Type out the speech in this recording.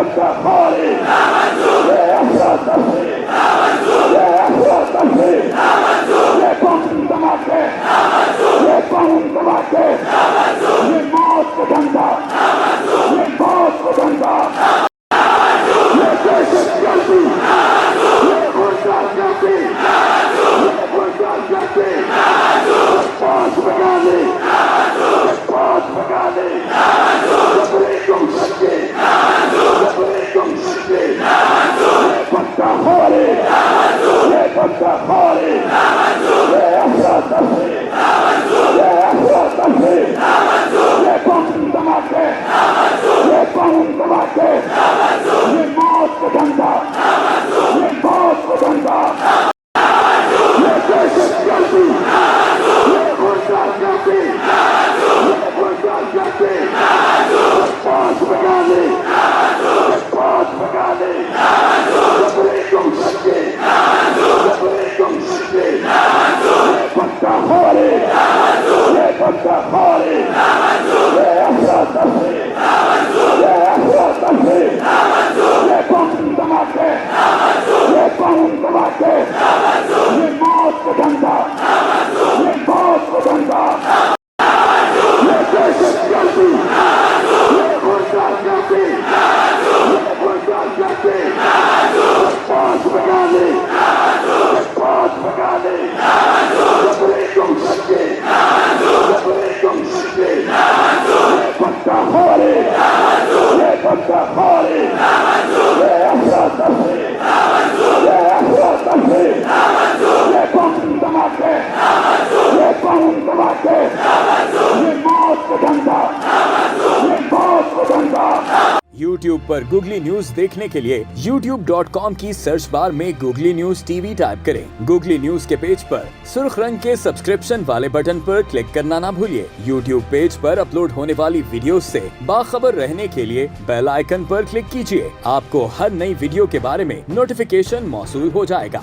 बंदाखारी, ये अफरा-तफरी, ये अफरा-तफरी, ये बम धमाके, ये बम धमाके, ये मौत का धंधा, ये मौत का धंधा, ये दहशतगर्दी, ये गुंडागर्दी, ये गुंडागर्दी, पांच बगाने, पांच बगाने, जबरे तुम सच्चे, जबरे तुम सच्चे, ये बंदाखारी, ये बंदाखारी, ये अफरा-तफरी, ये अफरा-तफरी, ये बम धमाके, ये बम धमाके, ये मौत का धंधा, ये मौत का धंधा, ये दहशतगर्दी, ये गुंडागर्दी, ये गुंडागर्दी, पांच बगाने, पांच बगाने, जबरे तुम सच्चे, जबरे तुम सच्चे, ये बंदाखारी, ये बंदाखारी, ये अफरा-तफरी, ये अफरा-तफरी, ये बम धमाके, ये बम धमाके, ये मौत का धंधा, ये मौत का धंधा, ये दहशतगर्दी, ये गुंडागर्दी, ये गुंडागर्दी, पांच बगाने, पांच बगाने, जबरे तुम सच्चे, जबरे तुम सच्चे, ये बंदाखारी, ये बंदाखारी, ये अफरा-तफरी, ये अफरा-तफरी, ये बम धमाके, ये बम धमाके, ये मौत का धंधा, ये मौत का धंधा। YouTube पर गूगली न्यूज देखने के लिए youtube.com की सर्च बार में गूगली न्यूज टीवी टाइप करें। गूगली न्यूज के पेज पर सुर्ख रंग के सब्सक्रिप्शन वाले बटन पर क्लिक करना ना भूलिए। YouTube पेज पर अपलोड होने वाली वीडियोस से बाखबर रहने के लिए बेल आइकन पर क्लिक कीजिए। आपको हर नई वीडियो के बारे में नोटिफिकेशन मौसूल हो जाएगा।